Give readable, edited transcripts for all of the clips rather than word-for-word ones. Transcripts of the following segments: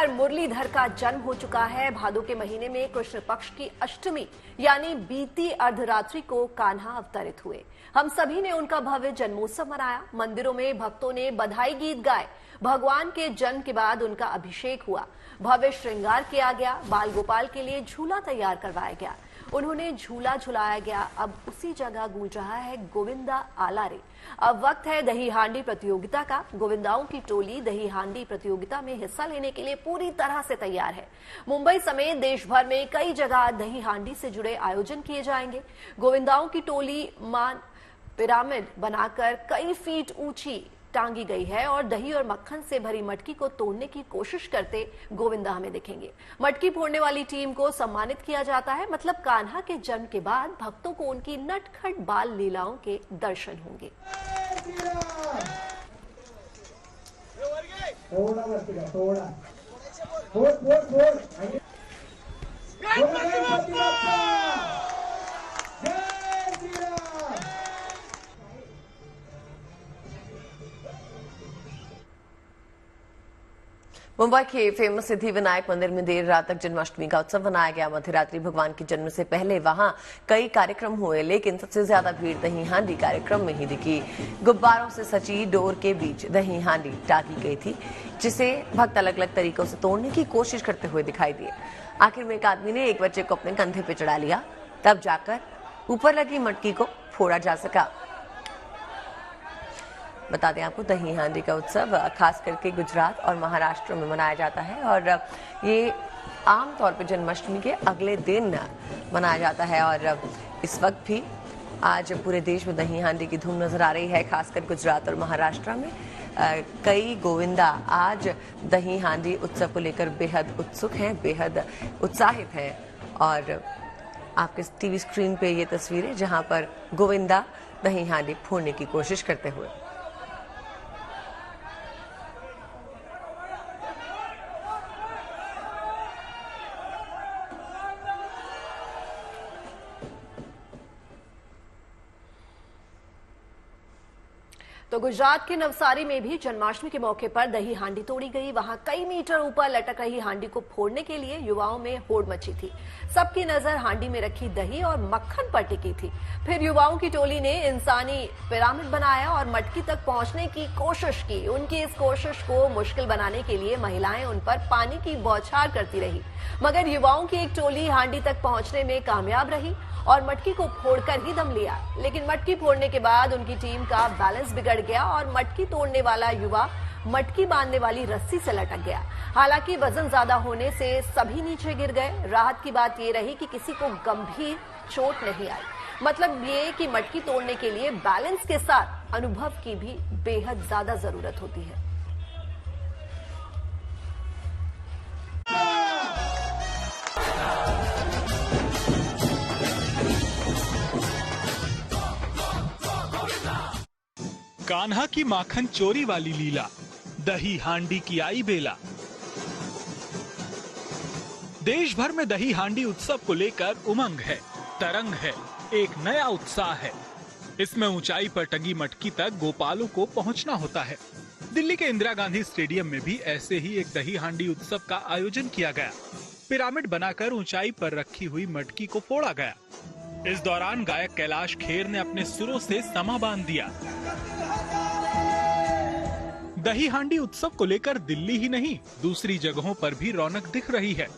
पर मुरलीधर का जन्म हो चुका है। भादो के महीने में कृष्ण पक्ष की अष्टमी यानी बीती अर्धरात्रि को कान्हा अवतरित हुए। हम सभी ने उनका भव्य जन्मोत्सव मनाया। मंदिरों में भक्तों ने बधाई गीत गाए। भगवान के जन्म के बाद उनका अभिषेक हुआ, भव्य श्रृंगार किया गया, बाल गोपाल के लिए झूला तैयार करवाया गया, उन्होंने झूला झुलाया गया। अब उसी जगह गूंज रहा है गोविंदा आला रे। अब वक्त है दही हांडी प्रतियोगिता का। गोविंदाओं की टोली दही हांडी प्रतियोगिता में हिस्सा लेने के लिए पूरी तरह से तैयार है। मुंबई समेत देश भर में कई जगह दही हांडी से जुड़े आयोजन किए जाएंगे। गोविंदाओं की टोली मान पिरामिड बनाकर कई फीट ऊंची टांगी गई है और दही और मक्खन से भरी मटकी को तोड़ने की कोशिश करते गोविंदा हमें दिखेंगे। मटकी फोड़ने वाली टीम को सम्मानित किया जाता है। मतलब कान्हा के जन्म के बाद भक्तों को उनकी नटखट बाल लीलाओं के दर्शन होंगे। मुंबई के फेमस सिद्धि विनायक मंदिर में देर रात तक जन्माष्टमी का उत्सव मनाया गया। मध्यरात्रि भगवान के जन्म से पहले वहां कई कार्यक्रम हुए, लेकिन सबसे ज्यादा भीड़ दही हांडी कार्यक्रम में ही दिखी। गुब्बारों से सजी डोर के बीच दही हांडी टांगी गई थी, जिसे भक्त अलग अलग तरीकों से तोड़ने की कोशिश करते हुए दिखाई दिए। आखिर में एक आदमी ने एक बच्चे को अपने कंधे पे चढ़ा लिया, तब जाकर ऊपर लगी मटकी को फोड़ा जा सका। बता दें आपको, दही हांडी का उत्सव खास करके गुजरात और महाराष्ट्र में मनाया जाता है और ये आमतौर पर जन्माष्टमी के अगले दिन मनाया जाता है। और इस वक्त भी आज पूरे देश में दही हांडी की धूम नजर आ रही है। खासकर गुजरात और महाराष्ट्र में कई गोविंदा आज दही हांडी उत्सव को लेकर बेहद उत्सुक हैं, बेहद उत्साहित हैं। और आपके टीवी स्क्रीन पे ये तस्वीरें जहां पर गोविंदा दही हांडी फोड़ने की कोशिश करते हुए। तो गुजरात के नवसारी में भी जन्माष्टमी के मौके पर दही हांडी तोड़ी गई। वहां कई मीटर ऊपर लटक रही हांडी को फोड़ने के लिए युवाओं में होड़ मची थी। सबकी नजर हांडी में रखी दही और मक्खन पर टिकी थी। फिर युवाओं की टोली ने इंसानी पिरामिड बनाया और मटकी तक पहुंचने की कोशिश की। उनकी इस कोशिश को मुश्किल बनाने के लिए महिलाएं उन पर पानी की बौछार करती रही, मगर युवाओं की एक टोली हांडी तक पहुंचने में कामयाब रही और मटकी को फोड़कर ही दम लिया। लेकिन मटकी फोड़ने के बाद उनकी टीम का बैलेंस बिगड़ गया और मटकी तोड़ने वाला युवा मटकी बांधने वाली रस्सी से लटक गया। हालांकि वजन ज्यादा होने से सभी नीचे गिर गए। राहत की बात यह रही कि किसी को गंभीर चोट नहीं आई। मतलब ये कि मटकी तोड़ने के लिए बैलेंस के साथ अनुभव की भी बेहद ज्यादा जरूरत होती है। कान्हा की माखन चोरी वाली लीला, दही हांडी की आई बेला। देश भर में दही हांडी उत्सव को लेकर उमंग है, तरंग है, एक नया उत्साह है। इसमें ऊंचाई पर टंगी मटकी तक गोपालों को पहुंचना होता है। दिल्ली के इंदिरा गांधी स्टेडियम में भी ऐसे ही एक दही हांडी उत्सव का आयोजन किया गया। पिरामिड बनाकर ऊंचाई पर रखी हुई मटकी को फोड़ा गया। इस दौरान गायक कैलाश खेर ने अपने सुरों से समा बांध दिया। दही हांडी उत्सव को लेकर दिल्ली ही नहीं, दूसरी जगहों पर भी रौनक दिख रही है।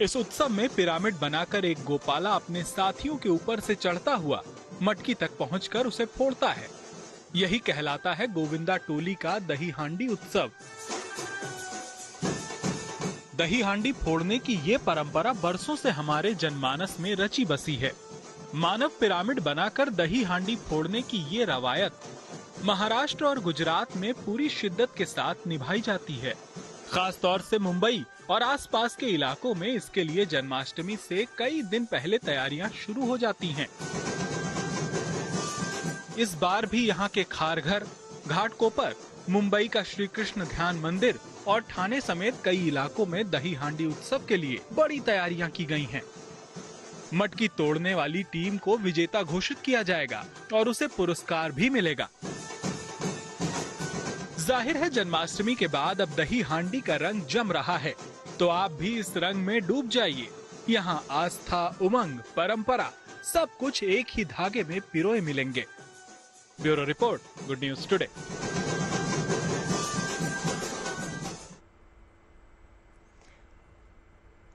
इस उत्सव में पिरामिड बनाकर एक गोपाला अपने साथियों के ऊपर से चढ़ता हुआ मटकी तक पहुंचकर उसे फोड़ता है। यही कहलाता है गोविंदा टोली का दही हांडी उत्सव। दही हांडी फोड़ने की ये परंपरा बरसों से हमारे जनमानस में रची बसी है। मानव पिरामिड बनाकर दही हांडी फोड़ने की ये रवायत महाराष्ट्र और गुजरात में पूरी शिद्दत के साथ निभाई जाती है। खास तौर से मुंबई और आसपास के इलाकों में इसके लिए जन्माष्टमी से कई दिन पहले तैयारियां शुरू हो जाती हैं। इस बार भी यहाँ के खारघर, घाटकोपर, मुंबई का श्री कृष्ण ध्यान मंदिर और ठाणे समेत कई इलाकों में दही हांडी उत्सव के लिए बड़ी तैयारियां की गई हैं। मटकी तोड़ने वाली टीम को विजेता घोषित किया जाएगा और उसे पुरस्कार भी मिलेगा। जाहिर है जन्माष्टमी के बाद अब दही हांडी का रंग जम रहा है, तो आप भी इस रंग में डूब जाइए। यहाँ आस्था, उमंग, परंपरा सब कुछ एक ही धागे में पिरोए मिलेंगे। Bureau report, good news today.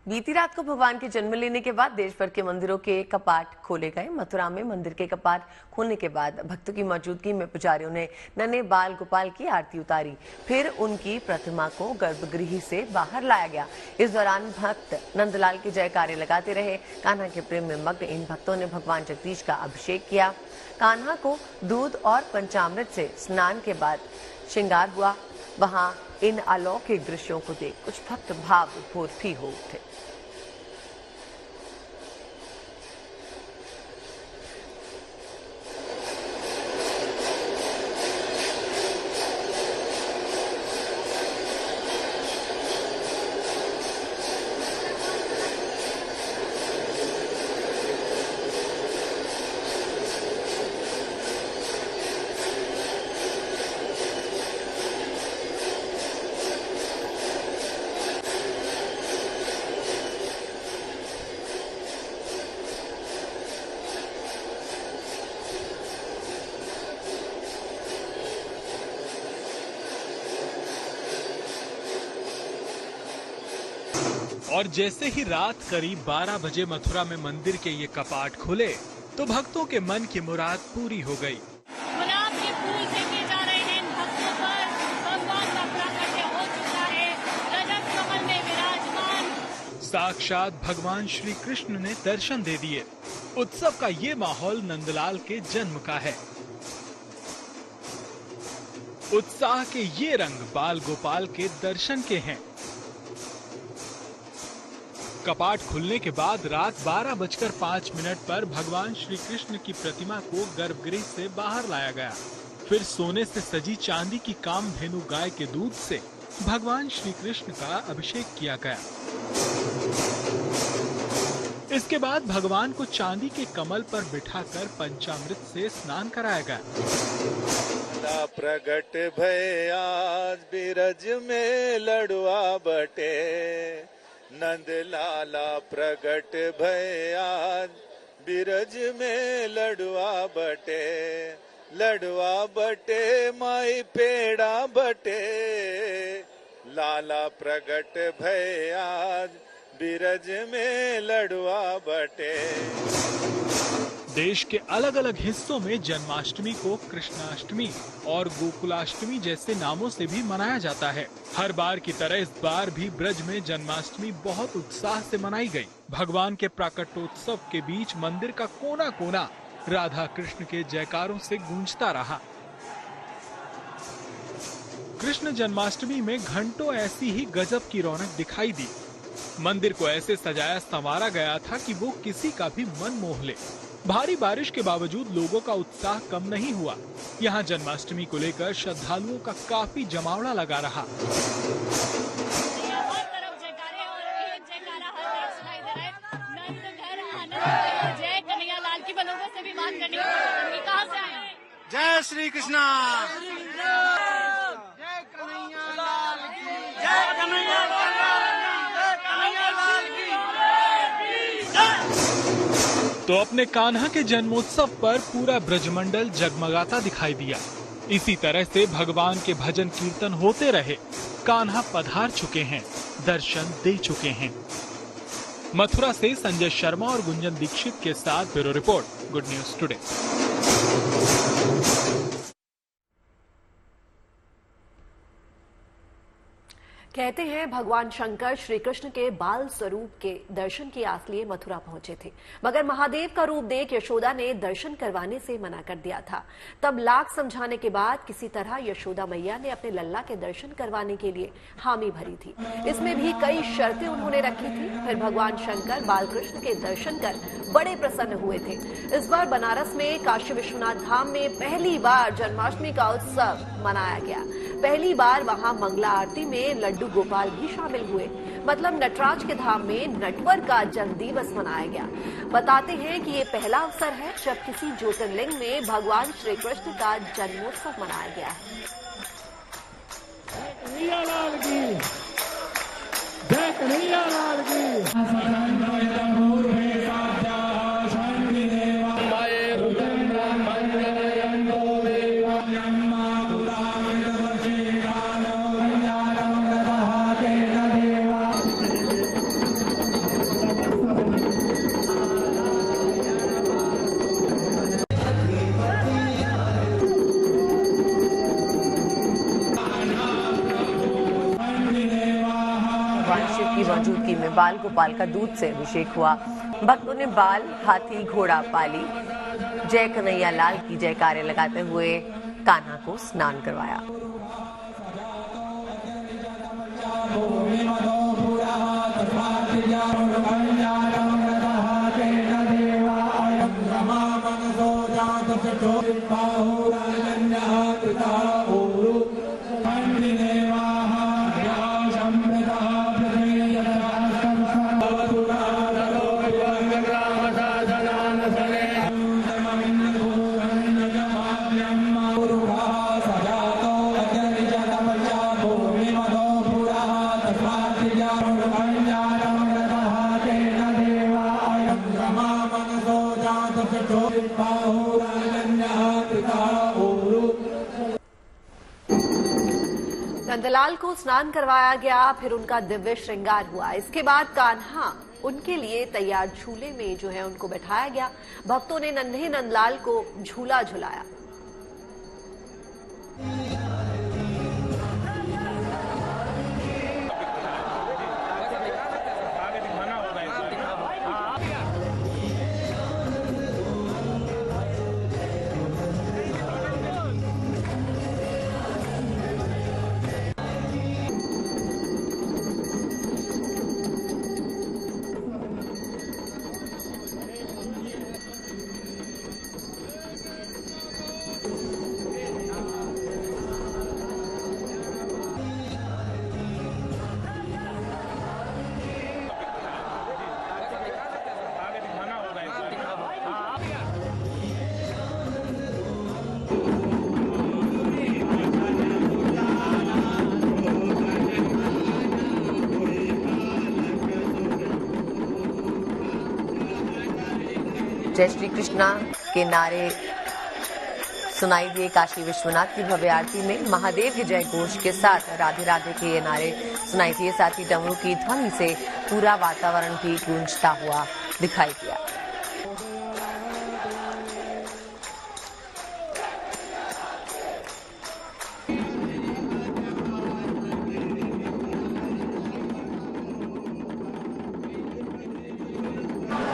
बीती रात को भगवान के जन्म लेने के बाद देश भर के मंदिरों के कपाट खोले गए। मथुरा में मंदिर के कपाट खोलने के बाद भक्तों की मौजूदगी में पुजारियों ने नन्हे बाल गोपाल की आरती उतारी। फिर उनकी प्रतिमा को गर्भगृह से बाहर लाया गया। इस दौरान भक्त नंदलाल के जयकारे लगाते रहे। कान्हा के प्रेम में मग्न इन भक्तों ने भगवान जगदीश का अभिषेक किया। कान्हा को दूध और पंचामृत से स्नान के बाद श्रृंगार हुआ। वहां इन अलौकिक दृश्यों को देख कुछ भक्त भाव विभोर भी हो उठे। और जैसे ही रात करीब 12 बजे मथुरा में मंदिर के ये कपाट खुले तो भक्तों के मन की मुराद पूरी हो गई। गुलाब के फूल फेंके जा रहे हैं इन भक्तों पर। भगवान का प्राकट्य हो चुका है, रजत कमल में विराजमान। साक्षात भगवान श्री कृष्ण ने दर्शन दे दिए। उत्सव का ये माहौल नंदलाल के जन्म का है। उत्साह के ये रंग बाल गोपाल के दर्शन के हैं। कपाट खुलने के बाद रात 12:05 पर भगवान श्री कृष्ण की प्रतिमा को गर्भगृह से बाहर लाया गया। फिर सोने से सजी चांदी की कामधेनु गाय के दूध से भगवान श्री कृष्ण का अभिषेक किया गया। इसके बाद भगवान को चांदी के कमल पर बिठाकर पंचामृत से स्नान कराया गया। प्रगट भय आज बिरज में लड़ुआ बटे, नंद लाला प्रगट भय आज बिरज में लड़ुआ बटे माई पेड़ा बटे, लाला प्रगट भय आज बिरज में लड़ुआ बटे। देश के अलग अलग हिस्सों में जन्माष्टमी को कृष्णाष्टमी और गोकुलाष्टमी जैसे नामों से भी मनाया जाता है। हर बार की तरह इस बार भी ब्रज में जन्माष्टमी बहुत उत्साह से मनाई गई। भगवान के प्राकट्योत्सव के बीच मंदिर का कोना कोना राधा कृष्ण के जयकारों से गूंजता रहा। कृष्ण जन्माष्टमी में घंटों ऐसी ही गजब की रौनक दिखाई दी। मंदिर को ऐसे सजाया संवारा गया था कि वो किसी का भी मन मोह ले। भारी बारिश के बावजूद लोगों का उत्साह कम नहीं हुआ। यहाँ जन्माष्टमी को लेकर श्रद्धालुओं का काफी जमावड़ा लगा रहा। जय श्री कृष्णा। तो अपने कान्हा के जन्मोत्सव पर पूरा ब्रजमंडल जगमगाता दिखाई दिया। इसी तरह से भगवान के भजन कीर्तन होते रहे। कान्हा पधार चुके हैं, दर्शन दे चुके हैं। मथुरा से संजय शर्मा और गुंजन दीक्षित के साथ bureau report, good news today. कहते हैं भगवान शंकर श्री कृष्ण के बाल स्वरूप के दर्शन की आस लिए मथुरा पहुंचे थे, मगर महादेव का रूप देख यशोदा ने दर्शन करवाने से मना कर दिया था। तब लाख समझाने के बाद किसी तरह यशोदा मैया ने अपने लल्ला के दर्शन करवाने के लिए हामी भरी थी। इसमें भी कई शर्तें उन्होंने रखी थी। फिर भगवान शंकर बालकृष्ण के दर्शन कर बड़े प्रसन्न हुए थे। इस बार बनारस में काशी विश्वनाथ धाम में पहली बार जन्माष्टमी का उत्सव मनाया गया। पहली बार वहां मंगला आरती में लड्डू गोपाल भी शामिल हुए। मतलब नटराज के धाम में नटवर का जन्म दिवस मनाया गया। बताते हैं कि ये पहला अवसर है जब किसी ज्योतिर्लिंग में भगवान श्री कृष्ण का जन्मोत्सव मनाया गया है। कन्हैया लाल की जय, कन्हैया लाल की। भगवान शिव की मौजूदगी में बाल गोपाल का दूध से अभिषेक हुआ। भक्तों ने बाल, हाथी, घोड़ा, पाली, जय कन्हैया लाल की जयकारे लगाते हुए कान्हा को स्नान करवाया। नंदलाल को स्नान करवाया गया, फिर उनका दिव्य श्रृंगार हुआ। इसके बाद कान्हा उनके लिए तैयार झूले में जो है उनको बैठाया गया। भक्तों ने नन्हे नंदलाल को झूला झुलाया। जय श्री कृष्णा के नारे सुनाई दिए काशी विश्वनाथ की भव्य आरती में। महादेव के जय घोष के साथ राधे राधे के ये नारे सुनाई दिए। साथ ही डमरू की ध्वनि से पूरा वातावरण भी गूंजता हुआ दिखाई दिया।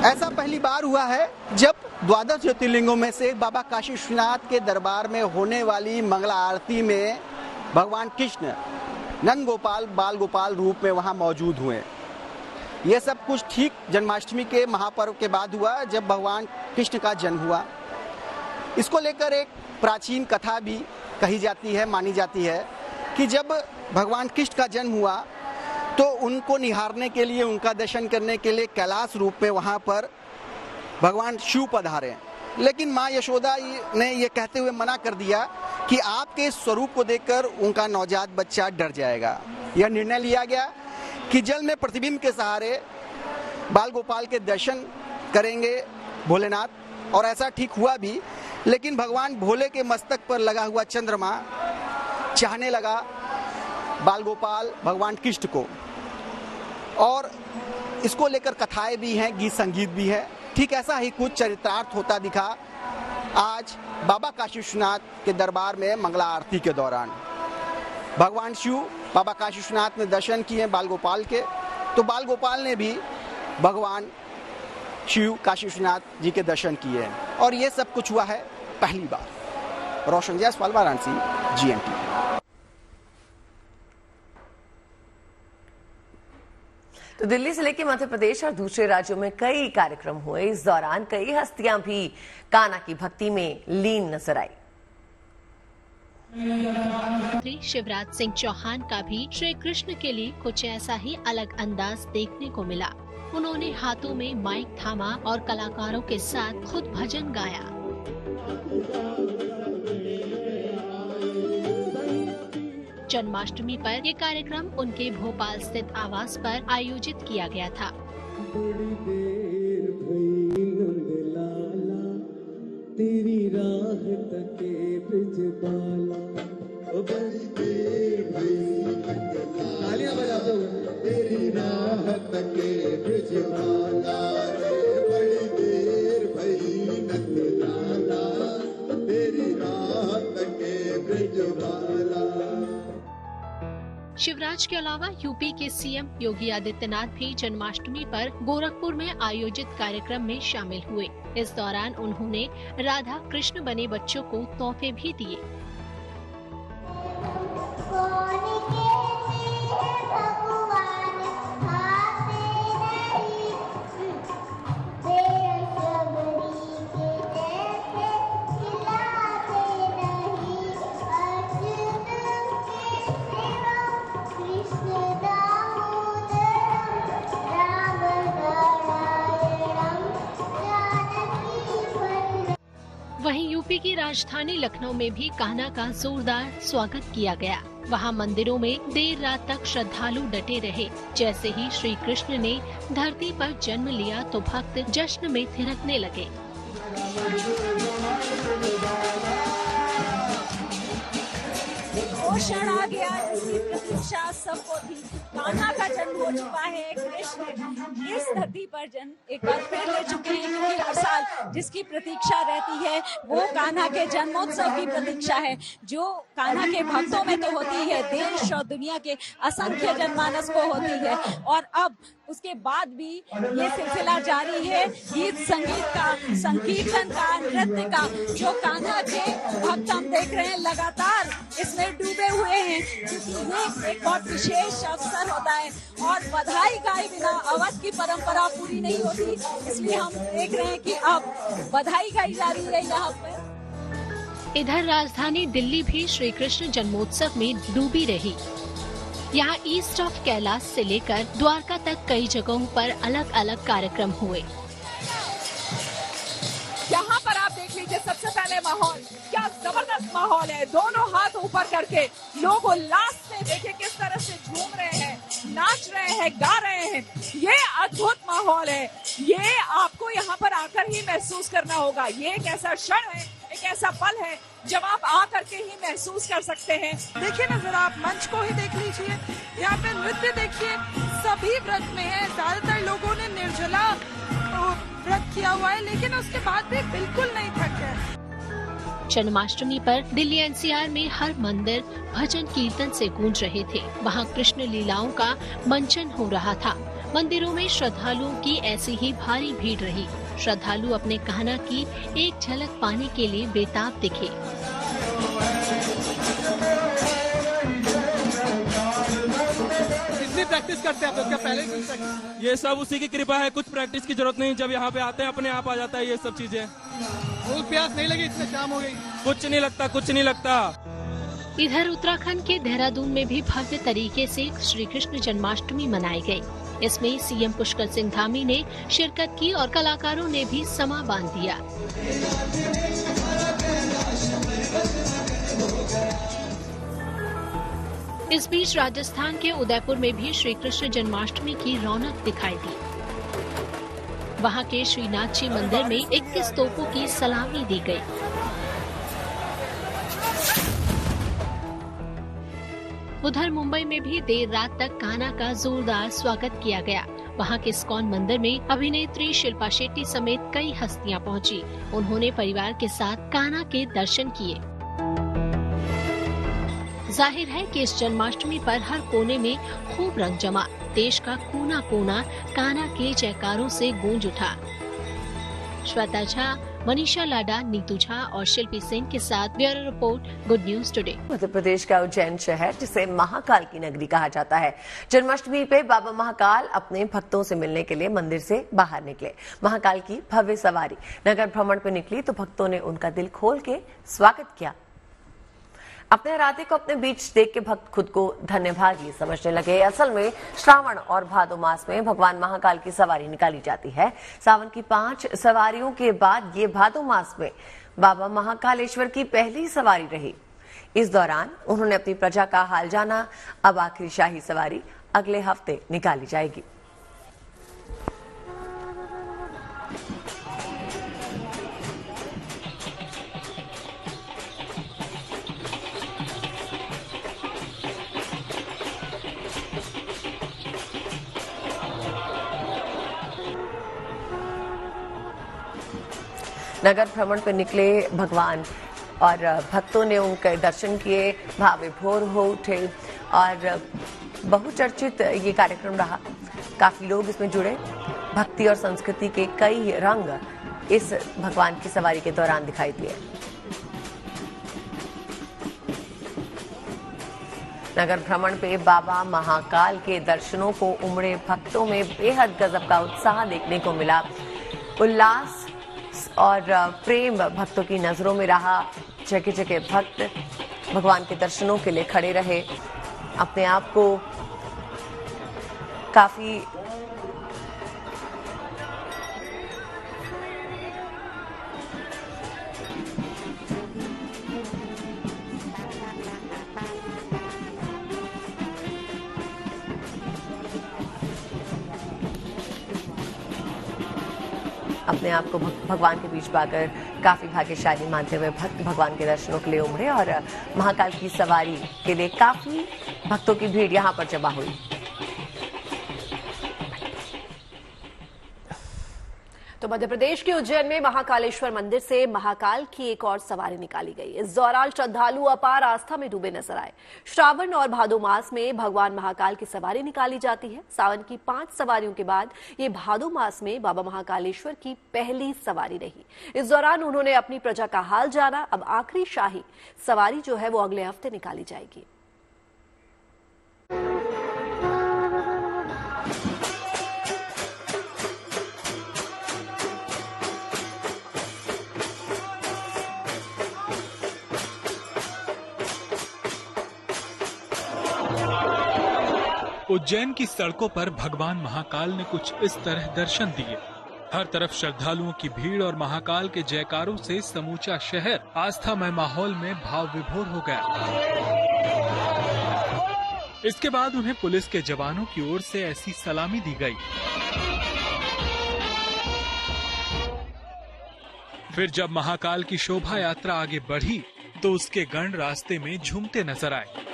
ऐसा पहली बार हुआ है जब द्वादश ज्योतिर्लिंगों में से बाबा काशी विश्वनाथ के दरबार में होने वाली मंगला आरती में भगवान कृष्ण नंद गोपाल बाल गोपाल रूप में वहां मौजूद हुए। ये सब कुछ ठीक जन्माष्टमी के महापर्व के बाद हुआ, जब भगवान कृष्ण का जन्म हुआ। इसको लेकर एक प्राचीन कथा भी कही जाती है, मानी जाती है कि जब भगवान कृष्ण का जन्म हुआ तो उनको निहारने के लिए, उनका दर्शन करने के लिए कैलाश रूप में वहाँ पर भगवान शिव पधारे। लेकिन माँ यशोदा ने ये कहते हुए मना कर दिया कि आपके स्वरूप को देखकर उनका नवजात बच्चा डर जाएगा। यह निर्णय लिया गया कि जल में प्रतिबिंब के सहारे बाल गोपाल के दर्शन करेंगे भोलेनाथ, और ऐसा ठीक हुआ भी। लेकिन भगवान भोले के मस्तक पर लगा हुआ चंद्रमा चाहने लगा बाल गोपाल भगवान कृष्ण को, और इसको लेकर कथाएं भी हैं, गीत संगीत भी है। ठीक ऐसा ही कुछ चरितार्थ होता दिखा आज बाबा काशी विश्वनाथ के दरबार में मंगला आरती के दौरान। भगवान शिव बाबा काशी विश्वनाथ ने दर्शन किए बाल गोपाल के, तो बाल गोपाल ने भी भगवान शिव काशी विश्वनाथ जी के दर्शन किए, और ये सब कुछ हुआ है पहली बार। रोशन जायसवाल, वाराणसी, GMT। तो दिल्ली से लेकर मध्य प्रदेश और दूसरे राज्यों में कई कार्यक्रम हुए। इस दौरान कई हस्तियां भी कान्हा की भक्ति में लीन नजर आई। मुख्यमंत्री शिवराज सिंह चौहान का भी श्री कृष्ण के लिए कुछ ऐसा ही अलग अंदाज देखने को मिला। उन्होंने हाथों में माइक थामा और कलाकारों के साथ खुद भजन गाया। जन्माष्टमी पर ये कार्यक्रम उनके भोपाल स्थित आवास पर आयोजित किया गया था। बड़ी देर भई नंदलाला, तेरी राह तके ब्रजबाला। बड़ी देर भई तालियां बजा दो, तेरी राह तके ब्रजबाला। बड़ी देर भई नंदलाला, तेरी राह तके ब्रजबाला। शिवराज के अलावा यूपी के सीएम योगी आदित्यनाथ भी जन्माष्टमी पर गोरखपुर में आयोजित कार्यक्रम में शामिल हुए। इस दौरान उन्होंने राधा कृष्ण बने बच्चों को तोहफे भी दिए। वहीं यूपी की राजधानी लखनऊ में भी कान्हा का जोरदार स्वागत किया गया। वहां मंदिरों में देर रात तक श्रद्धालु डटे रहे। जैसे ही श्री कृष्ण ने धरती पर जन्म लिया तो भक्त जश्न में थिरकने लगे। वो क्षण आ गया जिसकी प्रतीक्षा सबको थी। कान्हा का जन्म हो चुका है। कृष्ण इस धरती पर जन्म एक बार फिर ले चुके हैं, क्योंकि हर साल जिसकी प्रतीक्षा रहती है वो कान्हा के जन्मोत्सव की प्रतीक्षा है, जो कान्हा के भक्तों में तो होती है, देश और दुनिया के असंख्य जनमानस को होती है। और अब उसके बाद भी ये सिलसिला जारी है गीत संगीत का, संकीर्तन का, नृत्य का, जो कान्हा के भक्त हम देख रहे हैं लगातार इसमें डूबे हुए हैं, क्योंकि ये एक बहुत विशेष अवसर होता है और बधाई गाए बिना अवध की परंपरा पूरी नहीं होती। इसलिए हम देख रहे हैं कि अब बधाई गाई जा रही है यहाँ पर। इधर राजधानी दिल्ली भी श्री कृष्ण जन्मोत्सव में डूबी रही। यहाँ ईस्ट ऑफ कैलाश से लेकर द्वारका तक कई जगहों पर अलग अलग कार्यक्रम हुए। यहाँ पर आप देख लीजिए, सबसे पहले माहौल क्या जबरदस्त माहौल है। दोनों हाथ ऊपर करके लोग उल्लास से देखिए किस तरह से झूम रहे हैं, नाच रहे हैं, गा रहे हैं। ये अद्भुत माहौल है। ये आपको यहाँ पर आकर ही महसूस करना होगा। ये एक ऐसा क्षण है, एक ऐसा पल है जब आप आकर के ही महसूस कर सकते हैं। देखिए ना जरा, आप मंच को ही देख लीजिए, यहाँ पे नृत्य देखिए, सभी व्रत में है। ज्यादातर लोगों ने निर्जला व्रत किया हुआ है, लेकिन उसके बाद भी बिल्कुल नहीं थके। जन्माष्टमी पर दिल्ली एनसीआर में हर मंदिर भजन कीर्तन से गूंज रहे थे। वहाँ कृष्ण लीलाओं का मंचन हो रहा था। मंदिरों में श्रद्धालुओं की ऐसी ही भारी भीड़ रही। श्रद्धालु अपने कान्हा की एक झलक पाने के लिए बेताब दिखे। कितनी प्रैक्टिस करते हैं आप लोग? पहले ये सब उसी की कृपा है, कुछ प्रैक्टिस की जरूरत नहीं। जब यहाँ पे आते हैं अपने आप आ जाता है ये सब चीजें। भूख प्यास नहीं लगी, इतने शाम हो गई? कुछ नहीं लगता, कुछ नहीं लगता। इधर उत्तराखंड के देहरादून में भी भव्य तरीके से श्री कृष्ण जन्माष्टमी मनाई गई। इसमें सीएम पुष्कर सिंह धामी ने शिरकत की और कलाकारों ने भी समा बांध दिया। इस बीच राजस्थान के उदयपुर में भी श्री कृष्ण जन्माष्टमी की रौनक दिखाई दी। वहां के श्रीनाथ जी मंदिर में 21 तोपों की सलामी दी गई। उधर मुंबई में भी देर रात तक कान्हा का जोरदार स्वागत किया गया। वहां के इस्कॉन मंदिर में अभिनेत्री शिल्पा शेट्टी समेत कई हस्तियां पहुंची। उन्होंने परिवार के साथ कान्हा के दर्शन किए। जाहिर है कि इस जन्माष्टमी पर हर कोने में खूब रंग जमा। देश का कोना कोना कान्हा के जयकारों से गूंज उठा। श्वेता झा, मनीषा लाडा, नीतू झा और शिल्पी सेन के साथ bureau report, good news today. Madhya Pradesh का उज्जैन शहर, जिसे महाकाल की नगरी कहा जाता है, जन्माष्टमी पे बाबा महाकाल अपने भक्तों से मिलने के लिए मंदिर से बाहर निकले। महाकाल की भव्य सवारी नगर भ्रमण पे निकली तो भक्तों ने उनका दिल खोल के स्वागत किया। अपने राधे को अपने बीच देख के भक्त खुद को धन्यभागी समझने लगे। असल में श्रावण और भादो मास में भगवान महाकाल की सवारी निकाली जाती है। सावन की 5 सवारियों के बाद ये भादो मास में बाबा महाकालेश्वर की पहली सवारी रही। इस दौरान उन्होंने अपनी प्रजा का हाल जाना। अब आखिरी शाही सवारी अगले हफ्ते निकाली जाएगी। नगर भ्रमण पर निकले भगवान और भक्तों ने उनके दर्शन किए, भाव विभोर हो उठे और बहुचर्चित ये कार्यक्रम रहा। काफी लोग इसमें जुड़े। भक्ति और संस्कृति के कई रंग इस भगवान की सवारी के दौरान दिखाई दिए। नगर भ्रमण पे बाबा महाकाल के दर्शनों को उमड़े भक्तों में बेहद गजब का उत्साह देखने को मिला। उल्लास और प्रेम भक्तों की नजरों में रहा। जगह जगह भक्त भगवान के दर्शनों के लिए खड़े रहे, अपने आप को काफी भगवान के बीच पाकर काफी भाग्यशाली मानते हुए भक्त भगवान के दर्शनों के लिए उमड़े और महाकाल की सवारी के लिए काफी भक्तों की भीड़ यहां पर जमा हुई। तो मध्य प्रदेश के उज्जैन में महाकालेश्वर मंदिर से महाकाल की एक और सवारी निकाली गई। इस दौरान श्रद्धालु अपार आस्था में डूबे नजर आए। श्रावण और भादो मास में भगवान महाकाल की सवारी निकाली जाती है। सावन की 5 सवारियों के बाद ये भादो मास में बाबा महाकालेश्वर की पहली सवारी रही। इस दौरान उन्होंने अपनी प्रजा का हाल जाना। अब आखिरी शाही सवारी जो है वो अगले हफ्ते निकाली जाएगी। उज्जैन की सड़कों पर भगवान महाकाल ने कुछ इस तरह दर्शन दिए। हर तरफ श्रद्धालुओं की भीड़ और महाकाल के जयकारों से समूचा शहर आस्थामय माहौल में भाव विभोर हो गया। इसके बाद उन्हें पुलिस के जवानों की ओर से ऐसी सलामी दी गई। फिर जब महाकाल की शोभा यात्रा आगे बढ़ी तो उसके गण रास्ते में झूमते नजर आए।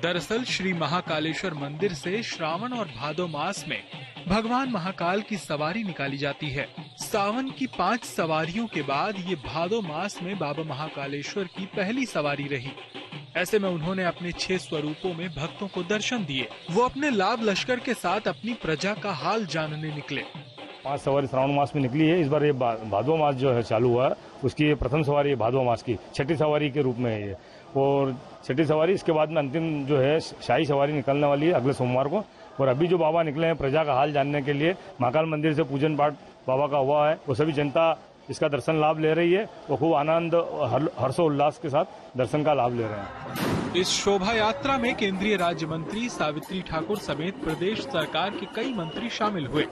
दरअसल श्री महाकालेश्वर मंदिर से श्रावण और भादो मास में भगवान महाकाल की सवारी निकाली जाती है। सावन की 5 सवारियों के बाद ये भादो मास में बाबा महाकालेश्वर की पहली सवारी रही। ऐसे में उन्होंने अपने 6 स्वरूपों में भक्तों को दर्शन दिए। वो अपने लाभ लश्कर के साथ अपनी प्रजा का हाल जानने निकले। 5 सवारी श्रावण मास में निकली है। इस बार ये भादो मास जो है चालू हुआ है, उसकी प्रथम सवारी भादो मास की 6ठी सवारी के रूप में है ये। और 6ठी सवारी इसके बाद में अंतिम जो है शाही सवारी निकलने वाली है अगले सोमवार को। और अभी जो बाबा निकले हैं प्रजा का हाल जानने के लिए, महाकाल मंदिर से पूजन पाठ बाबा का हुआ है। वो सभी जनता इसका दर्शन लाभ ले रही है। वो खूब आनंद हर्षोल्लास के साथ दर्शन का लाभ ले रहे हैं। इस शोभा यात्रा में केंद्रीय राज्य मंत्री सावित्री ठाकुर समेत प्रदेश सरकार के कई मंत्री शामिल हुए।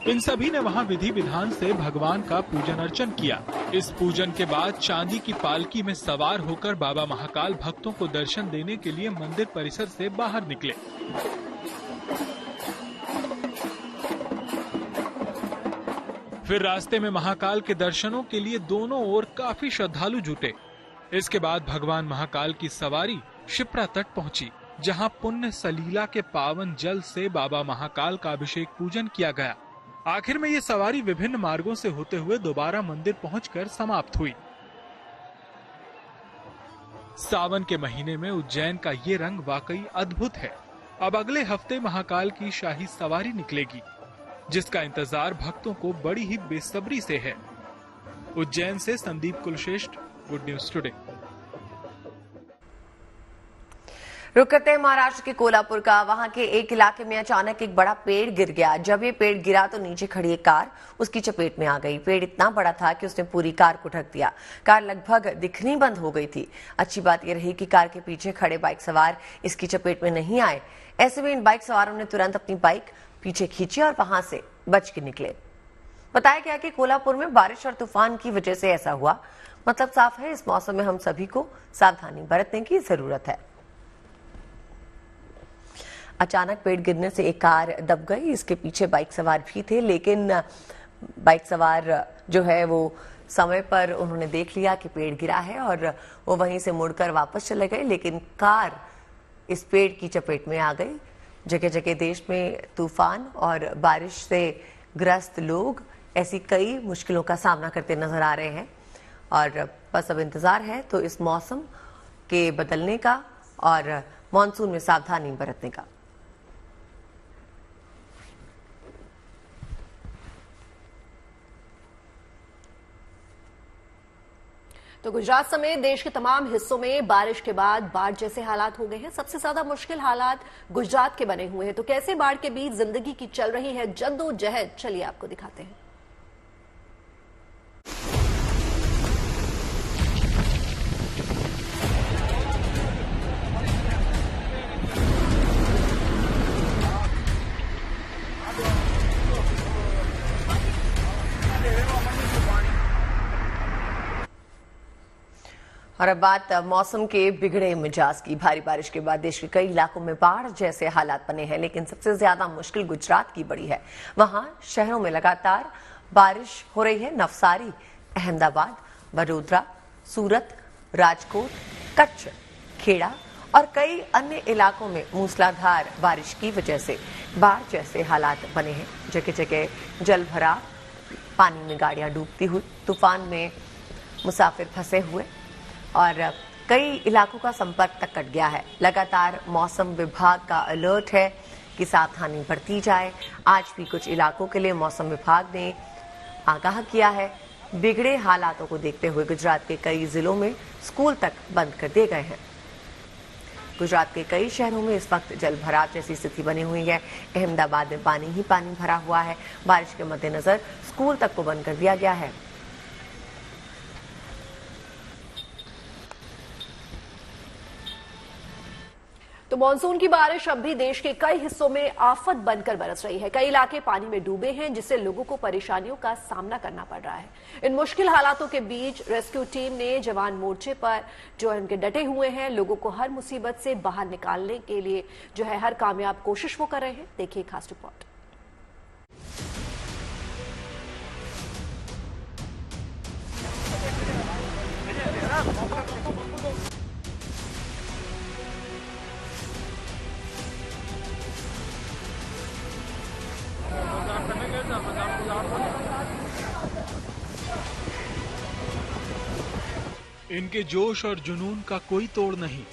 इन सभी ने वहां विधि विधान से भगवान का पूजन अर्चन किया। इस पूजन के बाद चांदी की पालकी में सवार होकर बाबा महाकाल भक्तों को दर्शन देने के लिए मंदिर परिसर से बाहर निकले। फिर रास्ते में महाकाल के दर्शनों के लिए दोनों ओर काफी श्रद्धालु जुटे। इसके बाद भगवान महाकाल की सवारी शिप्रा तट पहुंची, जहां पुण्य सलीला के पावन जल से बाबा महाकाल का अभिषेक पूजन किया गया। आखिर में ये सवारी विभिन्न मार्गों से होते हुए दोबारा मंदिर पहुंचकर समाप्त हुई। सावन के महीने में उज्जैन का ये रंग वाकई अद्भुत है। अब अगले हफ्ते महाकाल की शाही सवारी निकलेगी, जिसका इंतजार भक्तों को बड़ी ही बेसब्री से है। उज्जैन से Sandeep Kulshreshtha, good news today. रुक करते हैं महाराष्ट्र के कोल्हापुर का। वहां के एक इलाके में अचानक एक बड़ा पेड़ गिर गया। जब ये पेड़ गिरा तो नीचे खड़ी एक कार उसकी चपेट में आ गई। पेड़ इतना बड़ा था कि उसने पूरी कार को ढक दिया। कार लगभग दिखनी बंद हो गई थी। अच्छी बात यह रही कि कार के पीछे खड़े बाइक सवार इसकी चपेट में नहीं आए। ऐसे में इन बाइक सवारों ने तुरंत अपनी बाइक पीछे खींची और वहां से बच के निकले। बताया गया कि कोल्हापुर में बारिश और तूफान की वजह से ऐसा हुआ। मतलब साफ है, इस मौसम में हम सभी को सावधानी बरतने की जरूरत है। अचानक पेड़ गिरने से एक कार दब गई। इसके पीछे बाइक सवार भी थे, लेकिन बाइक सवार जो है वो समय पर उन्होंने देख लिया कि पेड़ गिरा है और वो वहीं से मुड़कर वापस चले गए, लेकिन कार इस पेड़ की चपेट में आ गई। जगह जगह देश में तूफान और बारिश से ग्रस्त लोग ऐसी कई मुश्किलों का सामना करते नजर आ रहे हैं और बस अब इंतजार है तो इस मौसम के बदलने का और मॉनसून में सावधानी बरतने का। तो गुजरात समेत देश के तमाम हिस्सों में बारिश के बाद बाढ़ जैसे हालात हो गए हैं। सबसे ज्यादा मुश्किल हालात गुजरात के बने हुए हैं। तो कैसे बाढ़ के बीच जिंदगी की चल रही है जद्दोजहद, चलिए आपको दिखाते हैं। और अब बात मौसम के बिगड़े मिजाज की। भारी बारिश के बाद देश के कई इलाकों में बाढ़ जैसे हालात बने हैं, लेकिन सबसे ज्यादा मुश्किल गुजरात की बड़ी है। वहां शहरों में लगातार बारिश हो रही है। नवसारी, अहमदाबाद, वडोदरा, सूरत, राजकोट, कच्छ, खेड़ा और कई अन्य इलाकों में मूसलाधार बारिश की वजह से बाढ़ जैसे हालात बने हैं। जगह जगह जल भराव, पानी में गाड़ियां डूबती हुई, तूफान में मुसाफिर फंसे हुए और कई इलाकों का संपर्क तक कट गया है। लगातार मौसम विभाग का अलर्ट है कि सावधानी बरती जाए। आज भी कुछ इलाकों के लिए मौसम विभाग ने आगाह किया है। बिगड़े हालातों को देखते हुए गुजरात के कई जिलों में स्कूल तक बंद कर दिए गए हैं। गुजरात के कई शहरों में इस वक्त जल भराव जैसी स्थिति बनी हुई है। अहमदाबाद में पानी ही पानी भरा हुआ है। बारिश के मद्देनजर स्कूल तक को बंद कर दिया गया है। तो मानसून की बारिश अब भी देश के कई हिस्सों में आफत बनकर बरस रही है। कई इलाके पानी में डूबे हैं, जिससे लोगों को परेशानियों का सामना करना पड़ रहा है। इन मुश्किल हालातों के बीच रेस्क्यू टीम ने जवान मोर्चे पर जो है उनके डटे हुए हैं। लोगों को हर मुसीबत से बाहर निकालने के लिए जो है हर कामयाब कोशिश वो कर रहे हैं। देखिए खास रिपोर्ट। इनके जोश और जुनून का कोई तोड़ नहीं,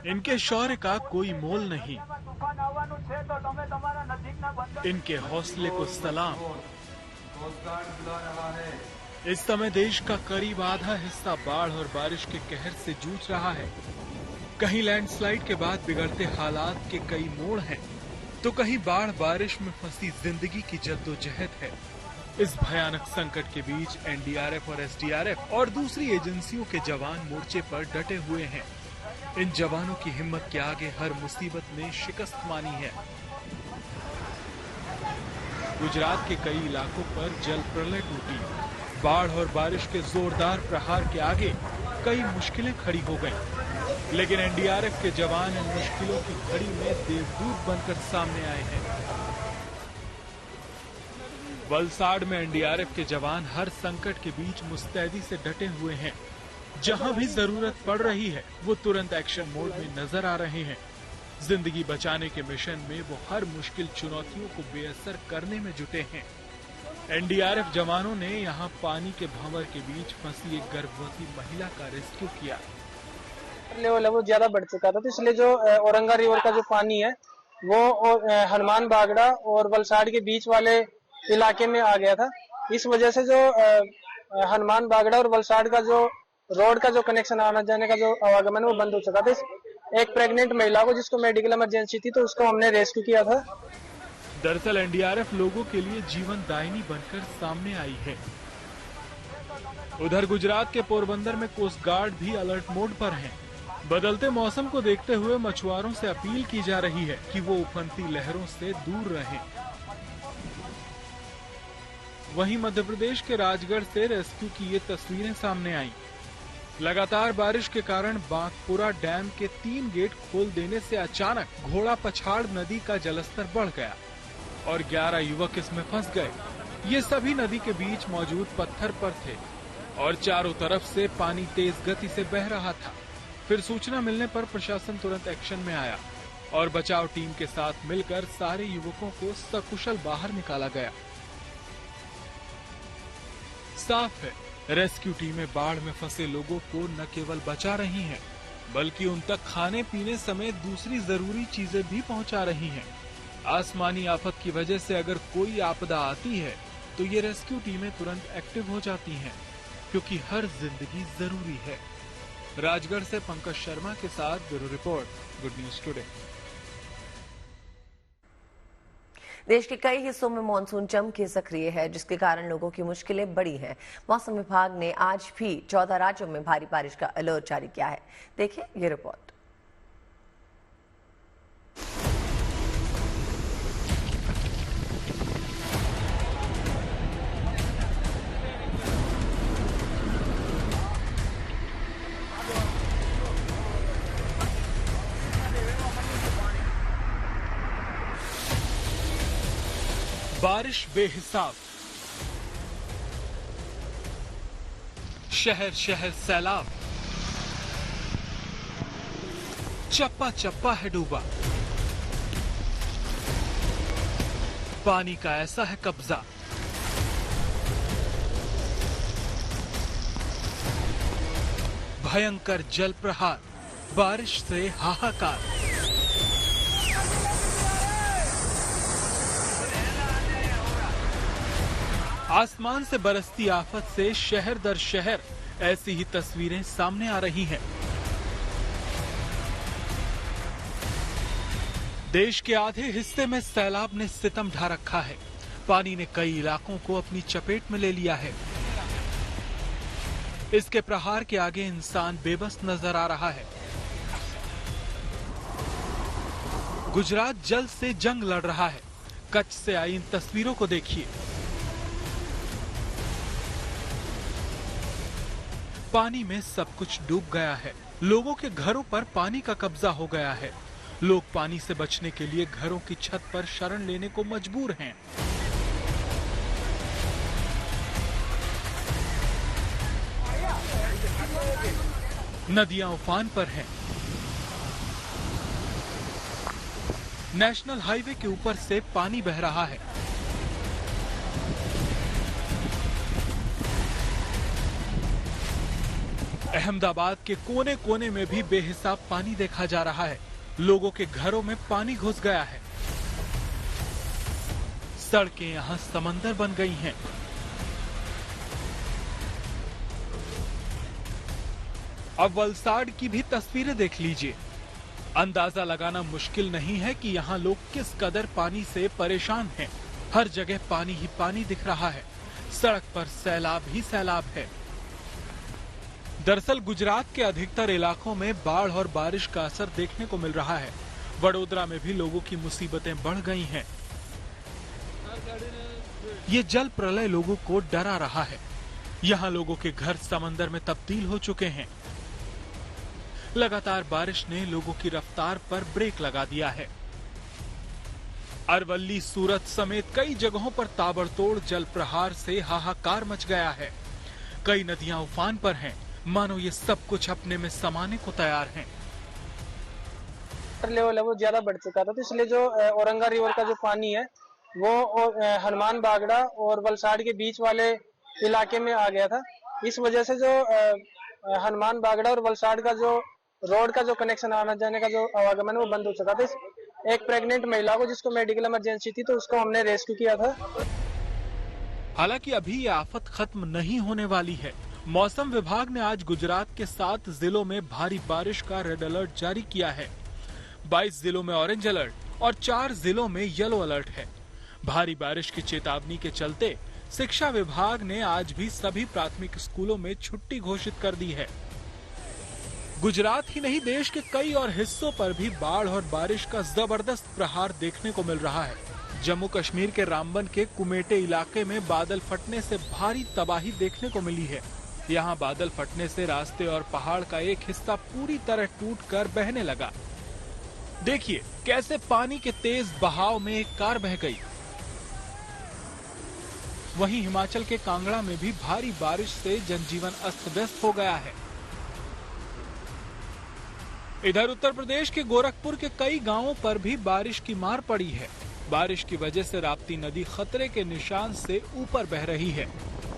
इनके शौर्य का कोई मोल नहीं, इनके हौसले को सलाम। इस समय देश का करीब आधा हिस्सा बाढ़ और बारिश के कहर से जूझ रहा है। कहीं लैंडस्लाइड के बाद बिगड़ते हालात के कई मोड़ हैं, तो कहीं बाढ़ बारिश में फंसी जिंदगी की जद्दोजहद है। इस भयानक संकट के बीच एनडीआरएफ और एसडीआरएफ और दूसरी एजेंसियों के जवान मोर्चे पर डटे हुए हैं। इन जवानों की हिम्मत के आगे हर मुसीबत ने शिकस्त मानी है। गुजरात के कई इलाकों पर जल प्रलय टूटी। बाढ़ और बारिश के जोरदार प्रहार के आगे कई मुश्किलें खड़ी हो गईं। लेकिन एनडीआरएफ के जवान इन मुश्किलों की घड़ी में देवदूत बनकर सामने आए हैं। वलसाड़ में एनडीआरएफ के जवान हर संकट के बीच मुस्तैदी से डटे हुए हैं। जहां भी जरूरत पड़ रही है वो तुरंत एक्शन मोड में नजर आ रहे हैं। जिंदगी बचाने के मिशन में वो हर मुश्किल चुनौतियों को बेअसर करने में जुटे हैं। एनडीआरएफ जवानों ने यहां पानी के भंवर के बीच फंसी एक गर्भवती महिला का रेस्क्यू किया। लेवल है वो ज्यादा बढ़ चुका था, तो इसलिए जो औरंगा रिवर का जो पानी है वो हनुमान बागड़ा और वलसाड़ के बीच वाले इलाके में आ गया था। इस वजह से जो हनुमान बागड़ा और वलसाड़ का जो रोड का जो कनेक्शन आना जाने का जो आवागमन वो बंद हो चुका था। एक प्रेग्नेंट महिला को जिसको मेडिकल इमरजेंसी थी, तो उसको हमने रेस्क्यू किया था। दरअसल एनडीआरएफ लोगों के लिए जीवन दायिनी बनकर सामने आई है। उधर गुजरात के पोरबंदर में कोस्ट गार्ड भी अलर्ट मोड पर है। बदलते मौसम को देखते हुए मछुआरों से अपील की जा रही है कि वो उफनती लहरों से दूर रहें। वहीं मध्य प्रदेश के राजगढ़ से रेस्क्यू की ये तस्वीरें सामने आईं। लगातार बारिश के कारण बांकपुरा डैम के 3 गेट खोल देने से अचानक घोड़ा पछाड़ नदी का जलस्तर बढ़ गया और 11 युवक इसमें फंस गए। ये सभी नदी के बीच मौजूद पत्थर पर थे और चारों तरफ से पानी तेज गति से बह रहा था। फिर सूचना मिलने पर प्रशासन तुरंत एक्शन में आया और बचाव टीम के साथ मिलकर सारे युवकों को सकुशल बाहर निकाला गया। साफ है, रेस्क्यू टीमें बाढ़ में फंसे लोगों को न केवल बचा रही हैं, बल्कि उन तक खाने पीने समेत दूसरी जरूरी चीजें भी पहुंचा रही हैं। आसमानी आफत की वजह से अगर कोई आपदा आती है तो ये रेस्क्यू टीमें तुरंत एक्टिव हो जाती हैं, क्योंकि हर जिंदगी जरूरी है। राजगढ़ से पंकज शर्मा के साथ bureau report, good news today. देश के कई हिस्सों में मानसून जम के सक्रिय है, जिसके कारण लोगों की मुश्किलें बढ़ी हैं। मौसम विभाग ने आज भी 14 राज्यों में भारी बारिश का अलर्ट जारी किया है। देखिए ये रिपोर्ट। बारिश बेहिसाब, शहर शहर सैलाब, चप्पा चप्पा है डूबा। पानी का ऐसा है कब्जा, भयंकर जल प्रहार, बारिश से हाहाकार। आसमान से बरसती आफत से शहर दर शहर ऐसी ही तस्वीरें सामने आ रही हैं। देश के आधे हिस्से में सैलाब ने सितम ढा रखा है। पानी ने कई इलाकों को अपनी चपेट में ले लिया है। इसके प्रहार के आगे इंसान बेबस नजर आ रहा है। गुजरात जल से जंग लड़ रहा है। कच्छ से आई इन तस्वीरों को देखिए। पानी में सब कुछ डूब गया है। लोगों के घरों पर पानी का कब्जा हो गया है। लोग पानी से बचने के लिए घरों की छत पर शरण लेने को मजबूर हैं। नदियां उफान पर हैं। नेशनल हाईवे के ऊपर से पानी बह रहा है। अहमदाबाद के कोने कोने में भी बेहिसाब पानी देखा जा रहा है। लोगों के घरों में पानी घुस गया है। सड़कें यहां समंदर बन गई हैं। अब वलसाड की भी तस्वीरें देख लीजिए। अंदाजा लगाना मुश्किल नहीं है कि यहाँ लोग किस कदर पानी से परेशान हैं। हर जगह पानी ही पानी दिख रहा है। सड़क पर सैलाब ही सैलाब है। दरअसल गुजरात के अधिकतर इलाकों में बाढ़ और बारिश का असर देखने को मिल रहा है। वडोदरा में भी लोगों की मुसीबतें बढ़ गई हैं। ये जल प्रलय लोगों को डरा रहा है। यहाँ लोगों के घर समंदर में तब्दील हो चुके हैं। लगातार बारिश ने लोगों की रफ्तार पर ब्रेक लगा दिया है। अरवली, सूरत समेत कई जगहों पर ताबड़तोड़ जल प्रहार से हाहाकार मच गया है। कई नदियां उफान पर हैं, मानो ये सब कुछ अपने में समाने को तैयार हैं। लेवल है वो ज्यादा बढ़ चुका था, तो इसलिए जो औरंगा रिवर का जो पानी है वो हनुमान बागड़ा और वलसाड के बीच वाले इलाके में आ गया था। इस वजह से जो हनुमान बागड़ा और वलसाड का जो रोड का जो कनेक्शन आना जाने का जो आवागमन वो बंद हो चुका था। एक प्रेग्नेंट महिला को जिसको मेडिकल इमरजेंसी थी, तो उसको हमने रेस्क्यू किया था। हालांकि अभी ये आफत खत्म नहीं होने वाली है। मौसम विभाग ने आज गुजरात के 7 जिलों में भारी बारिश का रेड अलर्ट जारी किया है। 22 जिलों में ऑरेंज अलर्ट और 4 जिलों में येलो अलर्ट है। भारी बारिश की चेतावनी के चलते शिक्षा विभाग ने आज भी सभी प्राथमिक स्कूलों में छुट्टी घोषित कर दी है। गुजरात ही नहीं, देश के कई और हिस्सों पर भी बाढ़ और बारिश का जबरदस्त प्रहार देखने को मिल रहा है। जम्मू कश्मीर के रामबन के कुमेटे इलाके में बादल फटने से भारी तबाही देखने को मिली है। यहाँ बादल फटने से रास्ते और पहाड़ का एक हिस्सा पूरी तरह टूटकर बहने लगा। देखिए कैसे पानी के तेज बहाव में एक कार बह गई। वहीं हिमाचल के कांगड़ा में भी भारी बारिश से जनजीवन अस्त व्यस्त हो गया है। इधर उत्तर प्रदेश के गोरखपुर के कई गांवों पर भी बारिश की मार पड़ी है। बारिश की वजह से राप्ती नदी खतरे के निशान से ऊपर बह रही है।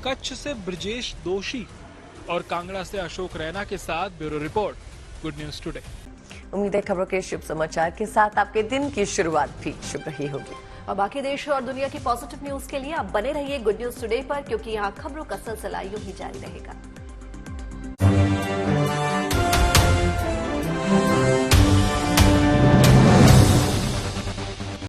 कच्छ से ब्रजेश दोषी और कांगड़ा से अशोक रैना के साथ bureau report, good news today. उम्मीद है खबरों के शुभ समाचार के साथ आपके दिन की शुरुआत भी शुभ रही होगी। और बाकी देश और दुनिया की पॉजिटिव न्यूज के लिए आप बने रहिए गुड न्यूज टुडे पर, क्योंकि यहाँ खबरों का सिलसिला यूं ही जारी रहेगा।